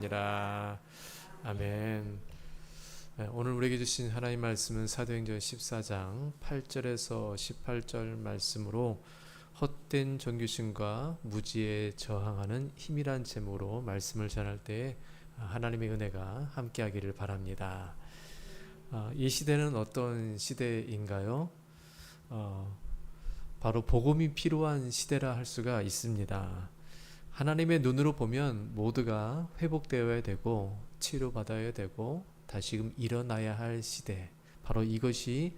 아니라. 아멘. 오늘 우리에게 주신 하나님 말씀은 사도행전 14장 8절에서 18절 말씀으로 헛된 존귀심과 무지에 저항하는 힘이란 제목으로 말씀을 전할 때 하나님의 은혜가 함께하기를 바랍니다. 이 시대는 어떤 시대인가요? 바로 복음이 필요한 시대라 할 수가 있습니다. 하나님의 눈으로 보면 모두가 회복되어야 되고 치료받아야 되고 다시금 일어나야 할 시대, 바로 이것이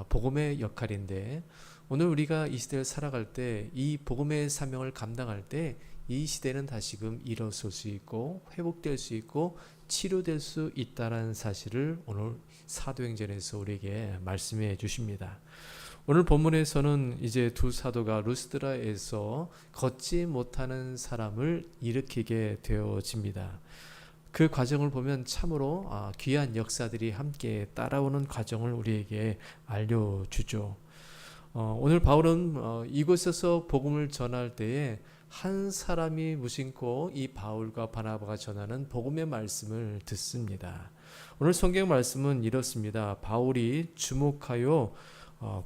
복음의 역할인데, 오늘 우리가 이 시대를 살아갈 때 이 복음의 사명을 감당할 때 이 시대는 다시금 일어설 수 있고 회복될 수 있고 치료될 수 있다는 사실을 오늘 사도행전에서 우리에게 말씀해 주십니다. 오늘 본문에서는 이제 두 사도가 루스드라에서 걷지 못하는 사람을 일으키게 되어집니다. 그 과정을 보면 참으로 귀한 역사들이 함께 따라오는 과정을 우리에게 알려주죠. 오늘 바울은 이곳에서 복음을 전할 때에 한 사람이 무심코 이 바울과 바나바가 전하는 복음의 말씀을 듣습니다. 오늘 성경 말씀은 이렇습니다. 바울이 주목하여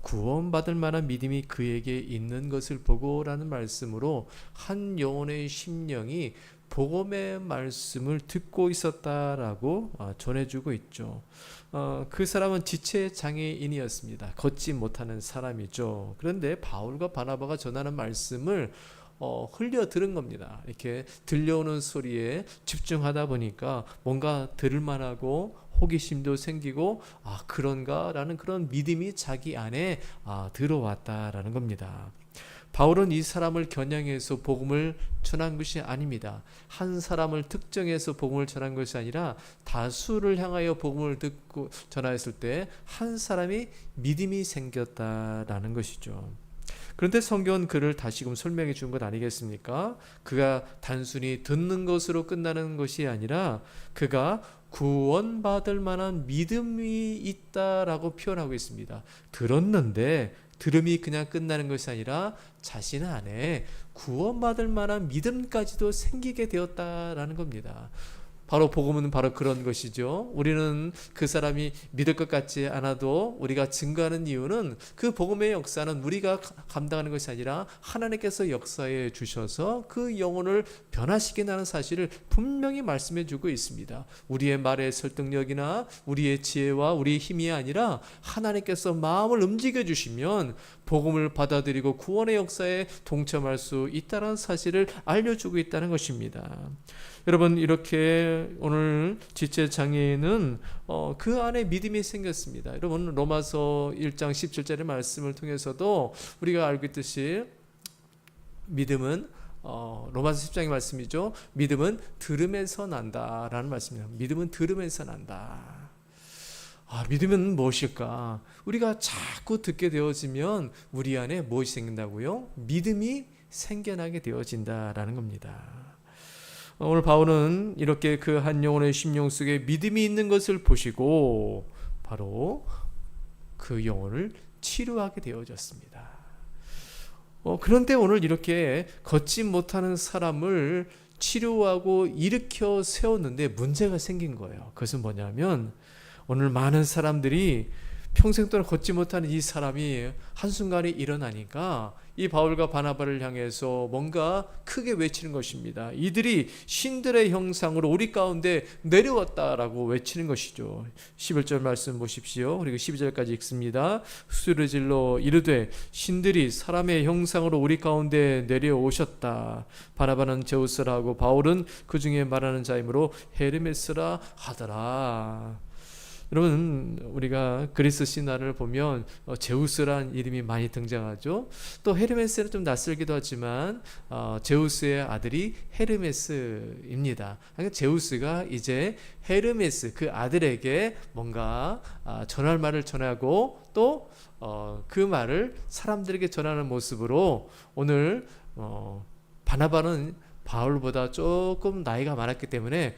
구원받을 만한 믿음이 그에게 있는 것을 보고 라는 말씀으로 한 영혼의 심령이 복음의 말씀을 듣고 있었다라고 전해주고 있죠. 그 사람은 지체장애인이었습니다. 걷지 못하는 사람이죠. 그런데 바울과 바나바가 전하는 말씀을 흘려 들은 겁니다. 이렇게 들려오는 소리에 집중하다 보니까 뭔가 들을 만하고 호기심도 생기고 그런가 라는 그런 믿음이 자기 안에 들어왔다라는 겁니다. 바울은 이 사람을 겨냥해서 복음을 전한 것이 아닙니다. 한 사람을 특정해서 복음을 전한 것이 아니라 다수를 향하여 복음을 듣고 전하였을 때 한 사람이 믿음이 생겼다라는 것이죠. 그런데 성경은 그를 다시금 설명해 준 것 아니겠습니까? 그가 단순히 듣는 것으로 끝나는 것이 아니라 그가 구원받을 만한 믿음이 있다라고 표현하고 있습니다. 들었는데 들음이 그냥 끝나는 것이 아니라 자신 안에 구원받을 만한 믿음까지도 생기게 되었다라는 겁니다. 바로 복음은 바로 그런 것이죠. 우리는 그 사람이 믿을 것 같지 않아도 우리가 증거하는 이유는 그 복음의 역사는 우리가 감당하는 것이 아니라 하나님께서 역사해 주셔서 그 영혼을 변화시킨다는 사실을 분명히 말씀해 주고 있습니다. 우리의 말의 설득력이나 우리의 지혜와 우리의 힘이 아니라 하나님께서 마음을 움직여 주시면 복음을 받아들이고 구원의 역사에 동참할 수 있다는 사실을 알려주고 있다는 것입니다. 여러분, 이렇게 오늘 지체장애인은 그 안에 믿음이 생겼습니다. 여러분, 로마서 1장 17절의 말씀을 통해서도 우리가 알고 있듯이 믿음은 로마서 10장의 말씀이죠. 믿음은 들음에서 난다라는 말씀입니다. 믿음은 들음에서 난다. 믿음은 무엇일까? 우리가 자꾸 듣게 되어지면 우리 안에 무엇이 생긴다고요? 믿음이 생겨나게 되어진다라는 겁니다. 오늘 바울은 이렇게 그 한 영혼의 심령 속에 믿음이 있는 것을 보시고 바로 그 영혼을 치료하게 되어졌습니다. 그런데 오늘 이렇게 걷지 못하는 사람을 치료하고 일으켜 세웠는데 문제가 생긴 거예요. 그것은 뭐냐면 오늘 많은 사람들이 평생 동안 걷지 못하는 이 사람이 한순간에 일어나니까 이 바울과 바나바를 향해서 뭔가 크게 외치는 것입니다. 이들이 신들의 형상으로 우리 가운데 내려왔다라고 외치는 것이죠. 11절 말씀 보십시오. 그리고 12절까지 읽습니다. 소리질러 이르되 신들이 사람의 형상으로 우리 가운데 내려오셨다. 바나바는 제우스라 하고 바울은 그 중에 말하는 자이므로 헤르메스라 하더라. 여러분, 우리가 그리스 신화를 보면 제우스란 이름이 많이 등장하죠. 또 헤르메스는 좀 낯설기도 하지만 제우스의 아들이 헤르메스입니다. 그러니까 제우스가 이제 헤르메스 그 아들에게 뭔가 전할 말을 전하고 또 그 말을 사람들에게 전하는 모습으로 오늘 바나바는 바울보다 조금 나이가 많았기 때문에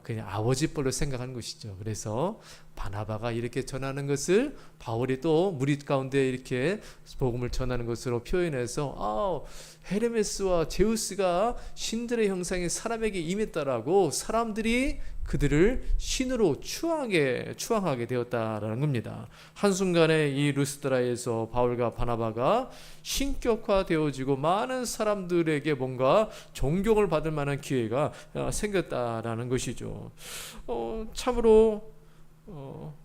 그냥 아버지 뻘로 생각하는 것이죠. 그래서 바나바가 이렇게 전하는 것을 바울이 또 무리 가운데 이렇게 복음을 전하는 것으로 표현해서 헤르메스와 제우스가 신들의 형상의 사람에게 임했다라고 사람들이 그들을 신으로 추앙하게 되었다라는 겁니다. 한순간에 이 루스드라에서 바울과 바나바가 신격화되어지고 많은 사람들에게 뭔가 존경을 받을 만한 기회가 생겼다라는 것이죠. 참으로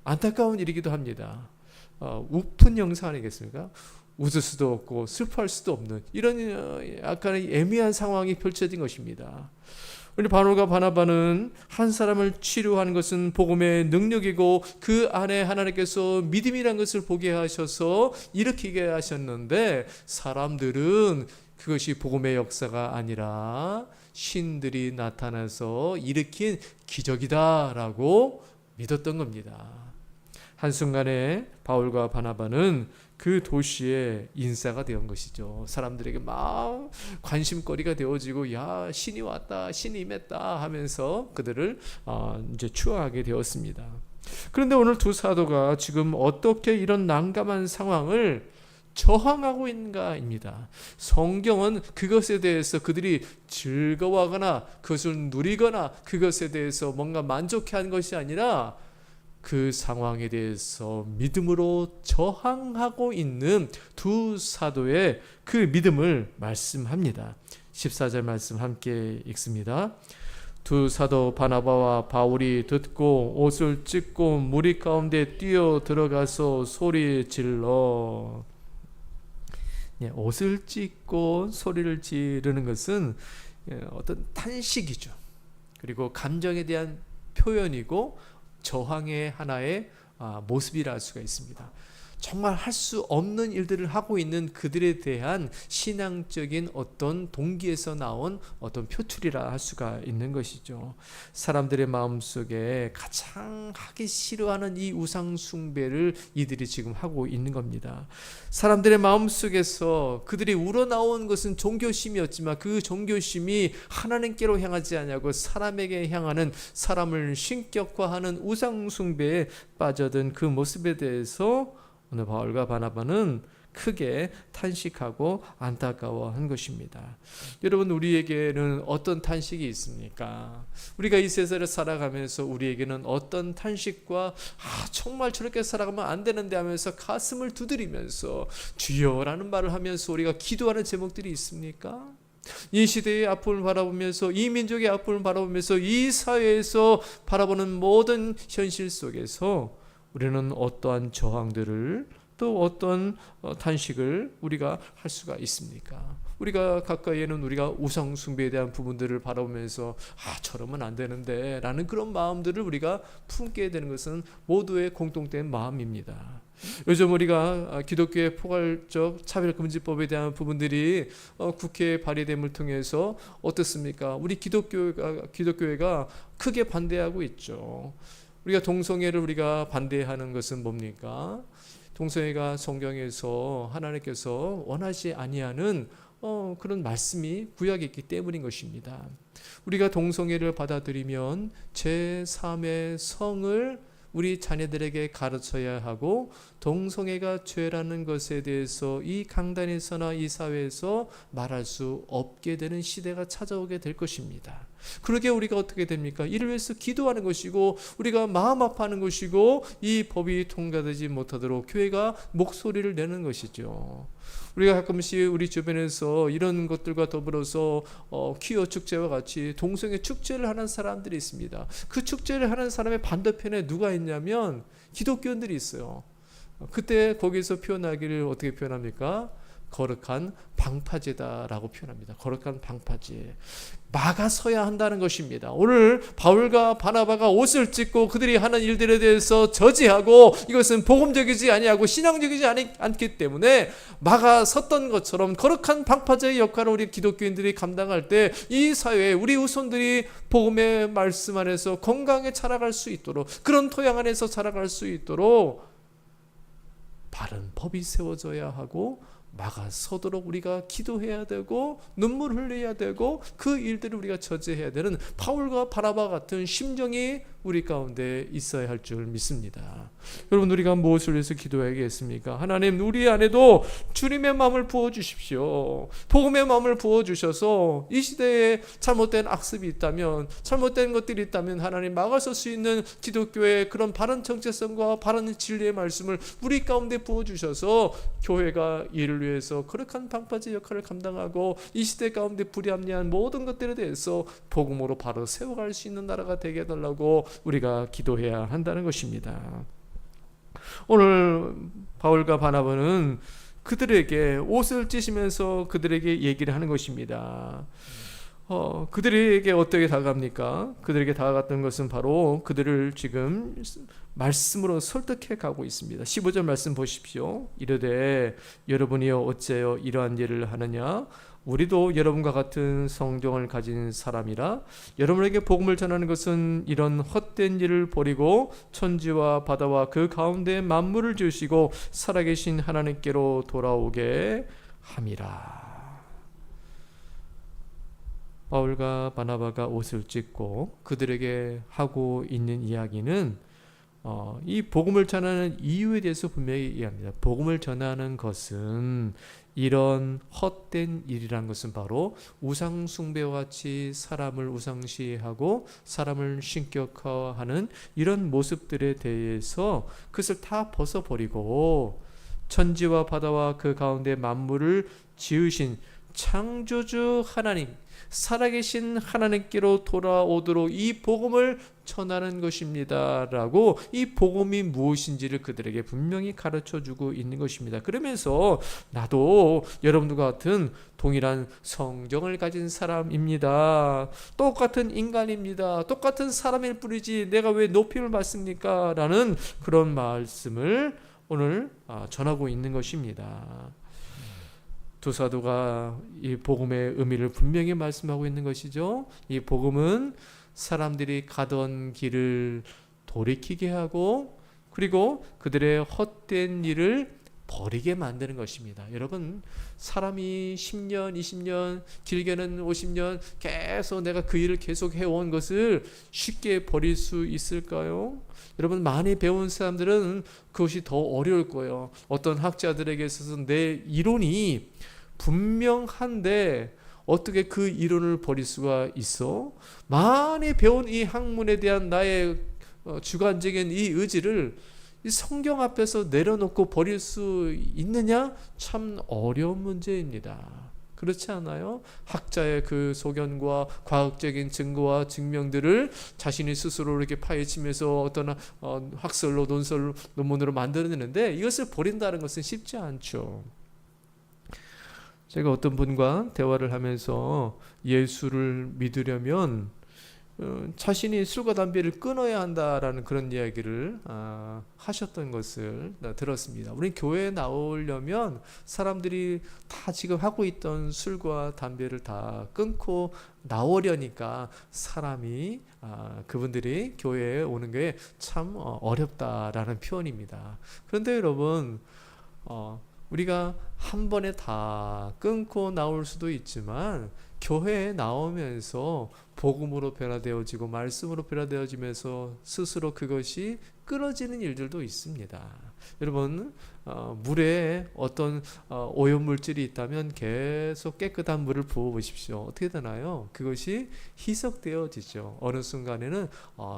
안타까운 일이기도 합니다. 우픈 영상 아니겠습니까? 웃을 수도 없고 슬퍼할 수도 없는 이런 약간의 애매한 상황이 펼쳐진 것입니다. 우리 바울과 바나바는 한 사람을 치료하는 것은 복음의 능력이고 그 안에 하나님께서 믿음이라는 것을 보게 하셔서 일으키게 하셨는데, 사람들은 그것이 복음의 역사가 아니라 신들이 나타나서 일으킨 기적이다라고 믿었던 겁니다. 한순간에 바울과 바나바는 그 도시의 인사가 되었던 것이죠. 사람들에게 막 관심거리가 되어지고, 야, 신이 왔다, 신이 임했다 하면서 그들을 이제 추앙하게 되었습니다. 그런데 오늘 두 사도가 지금 어떻게 이런 난감한 상황을 저항하고 있는가입니다. 성경은 그것에 대해서 그들이 즐거워하거나 그것을 누리거나 그것에 대해서 뭔가 만족해하는 것이 아니라 그 상황에 대해서 믿음으로 저항하고 있는 두 사도의 그 믿음을 말씀합니다. 14절 말씀 함께 읽습니다. 두 사도 바나바와 바울이 듣고 옷을 찢고 무리 가운데 뛰어 들어가서 소리 질러. 옷을 찢고 소리를 지르는 것은 어떤 탄식이죠. 그리고 감정에 대한 표현이고 저항의 하나의 모습이라 할 수가 있습니다. 정말 할 수 없는 일들을 하고 있는 그들에 대한 신앙적인 어떤 동기에서 나온 어떤 표출이라 할 수가 있는 것이죠. 사람들의 마음속에 가장 하기 싫어하는 이 우상 숭배를 이들이 지금 하고 있는 겁니다. 사람들의 마음속에서 그들이 우러나온 것은 종교심이었지만 그 종교심이 하나님께로 향하지 아니하고 사람에게 향하는, 사람을 신격화하는 우상 숭배에 빠져든 그 모습에 대해서 오늘 바울과 바나바는 크게 탄식하고 안타까워한 것입니다. 여러분, 우리에게는 어떤 탄식이 있습니까? 우리가 이 세상을 살아가면서 우리에게는 어떤 탄식과 정말 저렇게 살아가면 안 되는데 하면서 가슴을 두드리면서 주여라는 말을 하면서 우리가 기도하는 제목들이 있습니까? 이 시대의 아픔을 바라보면서, 이 민족의 아픔을 바라보면서, 이 사회에서 바라보는 모든 현실 속에서 우리는 어떠한 저항들을, 또 어떤 탄식을 우리가 할 수가 있습니까? 우리가 가까이에는 우리가 우상 숭배에 대한 부분들을 바라보면서 저러면 안 되는데 라는 그런 마음들을 우리가 품게 되는 것은 모두의 공통된 마음입니다. 요즘 우리가 기독교의 포괄적 차별금지법에 대한 부분들이 국회에 발의됨을 통해서 어떻습니까? 우리 기독교회가 크게 반대하고 있죠. 우리가 동성애를 우리가 반대하는 것은 뭡니까? 동성애가 성경에서 하나님께서 원하지 아니하는 그런 말씀이 구약에 있기 때문인 것입니다. 우리가 동성애를 받아들이면 제3의 성을 우리 자녀들에게 가르쳐야 하고, 동성애가 죄라는 것에 대해서 이 강단에서나 이 사회에서 말할 수 없게 되는 시대가 찾아오게 될 것입니다. 그러게 우리가 어떻게 됩니까? 이를 위해서 기도하는 것이고, 우리가 마음 아파하는 것이고, 이 법이 통과되지 못하도록 교회가 목소리를 내는 것이죠. 우리가 가끔씩 우리 주변에서 이런 것들과 더불어서 퀴어 축제와 같이 동성애 축제를 하는 사람들이 있습니다. 그 축제를 하는 사람의 반대편에 누가 있냐면 기독교인들이 있어요. 그때 거기서 표현하기를 어떻게 표현합니까? 거룩한 방파제다라고 표현합니다. 거룩한 방파제. 막아서야 한다는 것입니다. 오늘 바울과 바나바가 옷을 찢고 그들이 하는 일들에 대해서 저지하고 이것은 복음적이지 아니하고 신앙적이지 않기 때문에 막아섰던 것처럼 거룩한 방파제의 역할을 우리 기독교인들이 감당할 때 이 사회에 우리 후손들이 복음의 말씀 안에서 건강하게 자라갈 수 있도록, 그런 토양 안에서 자라갈 수 있도록 바른 법이 세워져야 하고 막아서도록 우리가 기도해야 되고 눈물 흘려야 되고 그 일들을 우리가 저지해야 되는 바울과 바나바 같은 심정이 우리 가운데 있어야 할 줄 믿습니다. 여러분, 우리가 무엇을 위해서 기도해야겠습니까? 하나님, 우리 안에도 주님의 마음을 부어주십시오. 복음의 마음을 부어주셔서 이 시대에 잘못된 악습이 있다면, 잘못된 것들이 있다면 하나님 막아설 수 있는 기독교의 그런 바른 정체성과 바른 진리의 말씀을 우리 가운데 부어주셔서 교회가 이를 위해서 거룩한 방파제 역할을 감당하고 이 시대 가운데 불합리한 모든 것들에 대해서 복음으로 바로 세워갈 수 있는 나라가 되게 해달라고 우리가 기도해야 한다는 것입니다. 오늘 바울과 바나바는 그들에게 옷을 찢으면서 그들에게 얘기를 하는 것입니다. 그들에게 어떻게 다가갑니까? 그들에게 다가갔던 것은 바로 그들을 지금 말씀으로 설득해 가고 있습니다. 15절 말씀 보십시오. 이르되 여러분이여 어째요 이러한 일을 하느냐? 우리도 여러분과 같은 성경을 가진 사람이라 여러분에게 복음을 전하는 것은 이런 헛된 일을 버리고 천지와 바다와 그 가운데 만물을 지으시고 살아계신 하나님께로 돌아오게 함이라. 바울과 바나바가 옷을 찢고 그들에게 하고 있는 이야기는 이 복음을 전하는 이유에 대해서 분명히 이야기합니다. 복음을 전하는 것은 이런 헛된 일이란 것은 바로 우상 숭배와 같이 사람을 우상시하고 사람을 신격화하는 이런 모습들에 대해서 그것을 다 벗어버리고 천지와 바다와 그 가운데 만물을 지으신 창조주 하나님, 살아계신 하나님께로 돌아오도록 이 복음을 전하는 것입니다 라고 이 복음이 무엇인지를 그들에게 분명히 가르쳐주고 있는 것입니다. 그러면서 나도 여러분들과 같은 동일한 성경을 가진 사람입니다. 똑같은 인간입니다. 똑같은 사람일 뿐이지 내가 왜 높임을 받습니까? 라는 그런 말씀을 오늘 전하고 있는 것입니다. 두 사도가 이 복음의 의미를 분명히 말씀하고 있는 것이죠. 이 복음은 사람들이 가던 길을 돌이키게 하고 그리고 그들의 헛된 일을 버리게 만드는 것입니다. 여러분, 사람이 10년, 20년, 길게는 50년 계속 내가 그 일을 계속 해온 것을 쉽게 버릴 수 있을까요? 여러분, 많이 배운 사람들은 그것이 더 어려울 거예요. 어떤 학자들에게 있어서 내 이론이 분명한데 어떻게 그 이론을 버릴 수가 있어? 많이 배운 이 학문에 대한 나의 주관적인 이 의지를 이 성경 앞에서 내려놓고 버릴 수 있느냐? 참 어려운 문제입니다. 그렇지 않아요? 학자의 그 소견과 과학적인 증거와 증명들을 자신이 스스로 이렇게 파헤치면서 어떤 학설로 논설로 논문으로 만들어내는데 이것을 버린다는 것은 쉽지 않죠. 제가 어떤 분과 대화를 하면서 예수를 믿으려면 자신이 술과 담배를 끊어야 한다라는 그런 이야기를 하셨던 것을 들었습니다. 우리 교회에 나오려면 사람들이 다 지금 하고 있던 술과 담배를 다 끊고 나오려니까 사람이 그분들이 교회에 오는 게 참 어렵다라는 표현입니다. 그런데 여러분, 우리가 한 번에 다 끊고 나올 수도 있지만 교회에 나오면서 복음으로 변화되어지고 말씀으로 변화되어지면서 스스로 그것이 끊어지는 일들도 있습니다. 여러분, 물에 어떤 오염물질이 있다면 계속 깨끗한 물을 부어보십시오. 어떻게 되나요? 그것이 희석되어지죠. 어느 순간에는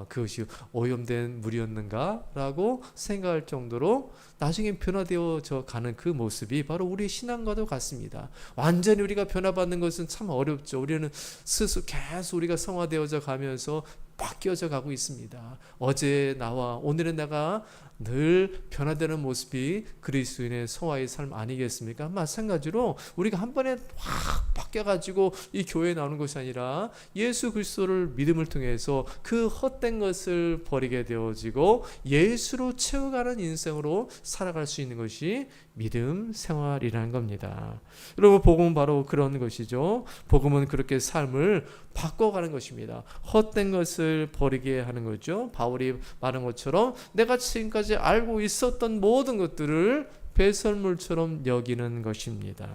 그것이 오염된 물이었는가? 라고 생각할 정도로 나중에 변화되어져 가는 그 모습이 바로 우리 신앙과도 같습니다. 완전히 우리가 변화받는 것은 참 어렵죠. 우리는 스스로 계속 우리가 성화되어져 가면서 바뀌어져 가고 있습니다. 어제 나와 오늘의 내가 늘 변화되는 모습이 그리스도인의 성화의 삶 아니겠습니까? 마찬가지로 우리가 한 번에 확 바뀌어가지고 이 교회에 나오는 것이 아니라 예수 그리스도를 믿음을 통해서 그 헛된 것을 버리게 되어지고 예수로 채워가는 인생으로 살아갈 수 있는 것이 믿음 생활이라는 겁니다. 여러분, 복음은 바로 그런 것이죠. 복음은 그렇게 삶을 바꿔가는 것입니다. 헛된 것을 버리게 하는 거죠. 바울이 말한 것처럼 내가 지금까지 알고 있었던 모든 것들을 배설물처럼 여기는 것입니다.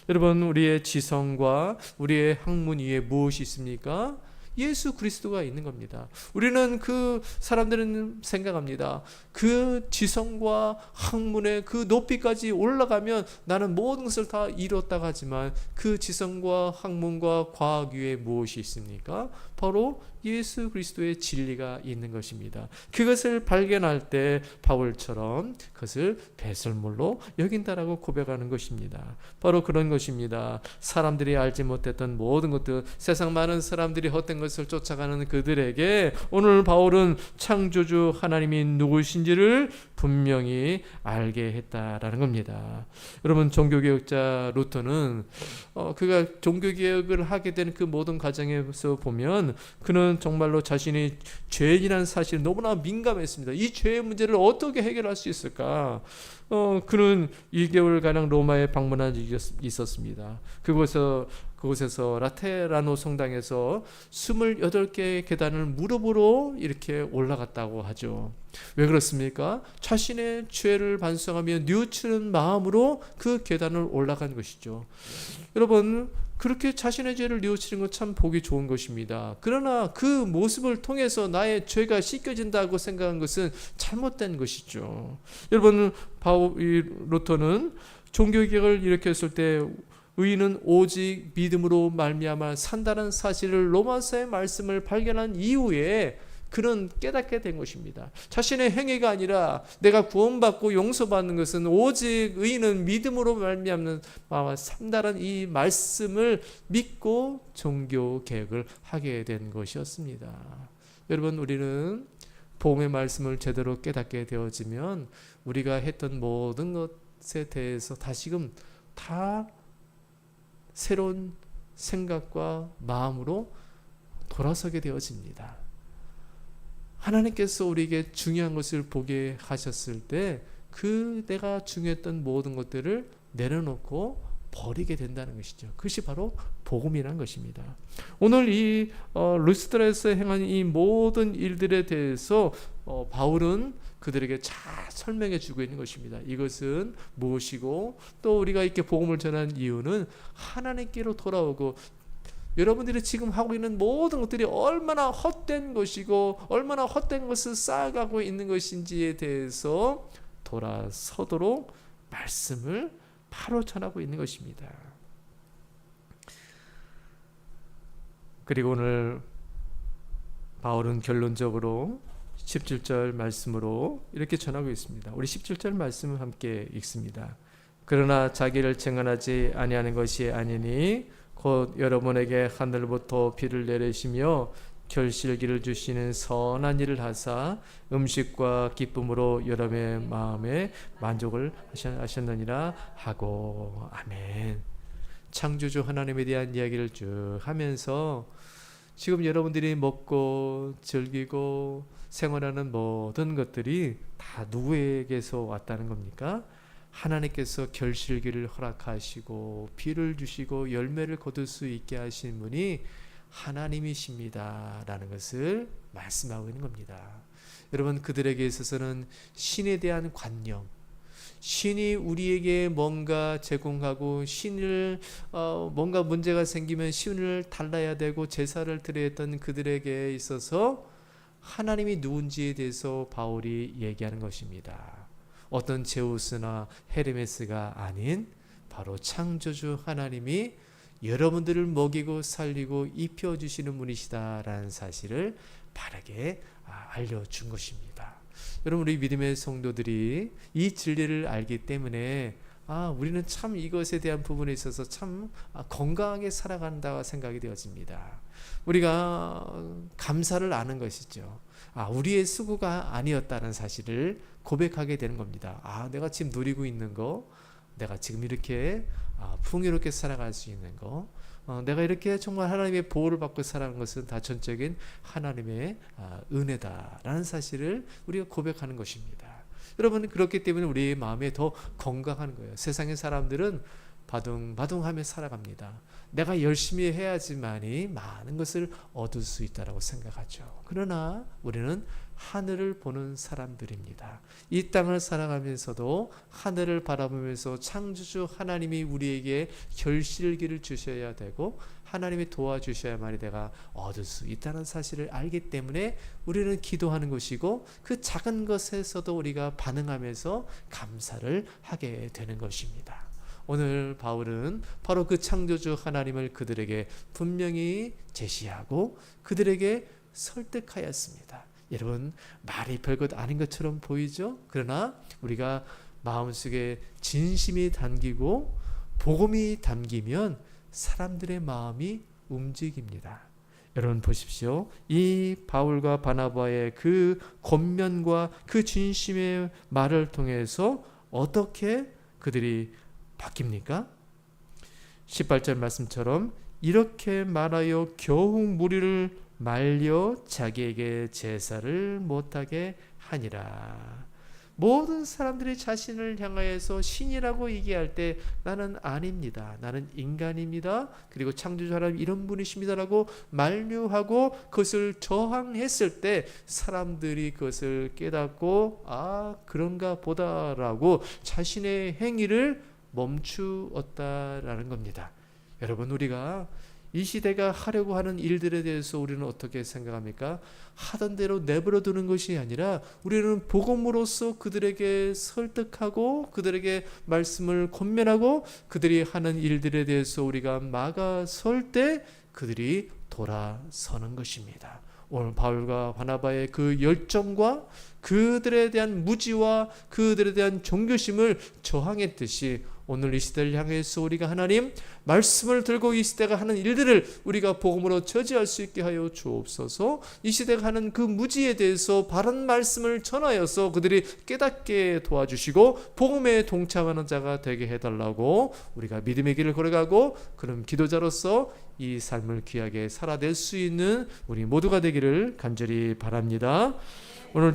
여러분, 우리의 지성과 우리의 학문 위에 무엇이 있습니까? 예수 그리스도가 있는 겁니다. 우리는 그 사람들은 생각합니다. 그 지성과 학문의 그 높이까지 올라가면 나는 모든 것을 다 이뤘다고 하지만 그 지성과 학문과 과학 위에 무엇이 있습니까? 바로 예수 그리스도의 진리가 있는 것입니다. 그것을 발견할 때 바울처럼 그것을 배설물로 여긴다라고 고백하는 것입니다. 바로 그런 것입니다. 사람들이 알지 못했던 모든 것들, 세상 많은 사람들이 헛된 것을 쫓아가는 그들에게 오늘 바울은 창조주 하나님이 누구신지를 분명히 알게 했다라는 겁니다. 여러분, 종교개혁자 루터는 그가 종교개혁을 하게 된 그 모든 과정에서 보면 그는 정말로 자신이 죄인이라는 사실에 너무나 민감했습니다. 이 죄의 문제를 어떻게 해결할 수 있을까? 그는 2개월가량 로마에 방문한 적이 있었습니다. 그곳에서 라테라노 성당에서 28개의 계단을 무릎으로 이렇게 올라갔다고 하죠. 왜 그렇습니까? 자신의 죄를 반성하며 뉘우치는 마음으로 그 계단을 올라간 것이죠. 여러분, 그렇게 자신의 죄를 뉘우치는 건 참 보기 좋은 것입니다. 그러나 그 모습을 통해서 나의 죄가 씻겨진다고 생각한 것은 잘못된 것이죠. 여러분, 루터는 종교개혁을 일으켰을 때 의인은 오직 믿음으로 말미암아 산다는 사실을 로마서의 말씀을 발견한 이후에 그는 깨닫게 된 것입니다. 자신의 행위가 아니라 내가 구원받고 용서받는 것은 오직 의인은 믿음으로 말미암는 산다는 이 말씀을 믿고 종교 개혁을 하게 된 것이었습니다. 여러분, 우리는 복음의 말씀을 제대로 깨닫게 되어지면 우리가 했던 모든 것에 대해서 다시금 다 새로운 생각과 마음으로 돌아서게 되어집니다. 하나님께서 우리에게 중요한 것을 보게 하셨을 때 그 내가 중요했던 모든 것들을 내려놓고 버리게 된다는 것이죠. 그것이 바로 복음이라는 것입니다. 오늘 이 루스드라에서 행한 이 모든 일들에 대해서 바울은 그들에게 잘 설명해 주고 있는 것입니다. 이것은 무엇이고 또 우리가 이렇게 복음을 전한 이유는 하나님께로 돌아오고 여러분들이 지금 하고 있는 모든 것들이 얼마나 헛된 것이고 얼마나 헛된 것을 쌓아가고 있는 것인지에 대해서 돌아서도록 말씀을 바로 전하고 있는 것입니다. 그리고 오늘 바울은 결론적으로 17절 말씀으로 이렇게 전하고 있습니다. 우리 17절 말씀을 함께 읽습니다. 그러나 자기를 증언하지 아니하는 것이 아니니 곧 여러분에게 하늘부터 비를 내리시며 결실기를 주시는 선한 일을 하사 음식과 기쁨으로 여러분의 마음에 만족을 하셨느니라 하고. 아멘. 창조주 하나님에 대한 이야기를 쭉 하면서 지금 여러분들이 먹고 즐기고 생활하는 모든 것들이 다 누구에게서 왔다는 겁니까? 하나님께서 결실기를 허락하시고 비를 주시고 열매를 거둘 수 있게 하신 분이 하나님이십니다 라는 것을 말씀하고 있는 겁니다. 여러분, 그들에게 있어서는 신에 대한 관념, 신이 우리에게 뭔가 제공하고 신을 뭔가 문제가 생기면 신을 달라야 되고 제사를 드려야 했던 그들에게 있어서 하나님이 누군지에 대해서 바울이 얘기하는 것입니다. 어떤 제우스나 헤르메스가 아닌 바로 창조주 하나님이 여러분들을 먹이고 살리고 입혀주시는 분이시다라는 사실을 바르게 알려준 것입니다. 여러분, 우리 믿음의 성도들이 이 진리를 알기 때문에 우리는 참 이것에 대한 부분에 있어서 참 건강하게 살아간다고 생각이 되어집니다. 우리가 감사를 아는 것이죠. 우리의 수고가 아니었다는 사실을 고백하게 되는 겁니다. 내가 지금 누리고 있는 거, 내가 지금 이렇게 풍요롭게 살아갈 수 있는 거, 내가 이렇게 정말 하나님의 보호를 받고 살아가는 것은 다 전적인 하나님의 은혜다라는 사실을 우리가 고백하는 것입니다. 여러분, 그렇기 때문에 우리의 마음에 더 건강한 거예요. 세상의 사람들은 바둥바둥하며 살아갑니다. 내가 열심히 해야지만이 많은 것을 얻을 수 있다고 생각하죠. 그러나 우리는 하늘을 보는 사람들입니다. 이 땅을 살아가면서도 하늘을 바라보면서 창조주 하나님이 우리에게 결실기를 주셔야 되고 하나님이 도와주셔야만이 내가 얻을 수 있다는 사실을 알기 때문에 우리는 기도하는 것이고 그 작은 것에서도 우리가 반응하면서 감사를 하게 되는 것입니다. 오늘 바울은 바로 그 창조주 하나님을 그들에게 분명히 제시하고 그들에게 설득하였습니다. 여러분, 말이 별것 아닌 것처럼 보이죠? 그러나 우리가 마음속에 진심이 담기고 복음이 담기면 사람들의 마음이 움직입니다. 여러분 보십시오. 이 바울과 바나바의 그 권면과 그 진심의 말을 통해서 어떻게 그들이 바뀝니까? 18절 말씀처럼 이렇게 말하여 겨우 무리를 말려 자기에게 제사를 못하게 하니라. 모든 사람들이 자신을 향하여서 신이라고 얘기할 때 나는 아닙니다. 나는 인간입니다. 그리고 창조주 하나님 이런 분이십니다라고 만류하고 그것을 저항했을 때 사람들이 그것을 깨닫고 아 그런가 보다라고 자신의 행위를 멈추었다라는 겁니다. 여러분 우리가 이 시대가 하려고 하는 일들에 대해서 우리는 어떻게 생각합니까? 하던 대로 내버려 두는 것이 아니라 우리는 복음으로써 그들에게 설득하고 그들에게 말씀을 권면하고 그들이 하는 일들에 대해서 우리가 막아설 때 그들이 돌아서는 것입니다. 오늘 바울과 바나바의 그 열정과 그들에 대한 무지와 그들에 대한 종교심을 저항했듯이 오늘 이 시대를 향해서 우리가 하나님 말씀을 들고 이 시대가 하는 일들을 우리가 복음으로 저지할 수 있게 하여 주옵소서. 이 시대가 하는 그 무지에 대해서 바른 말씀을 전하여서 그들이 깨닫게 도와주시고 복음에 동참하는 자가 되게 해달라고 우리가 믿음의 길을 걸어가고 그런 기도자로서 이 삶을 귀하게 살아낼 수 있는 우리 모두가 되기를 간절히 바랍니다. 오늘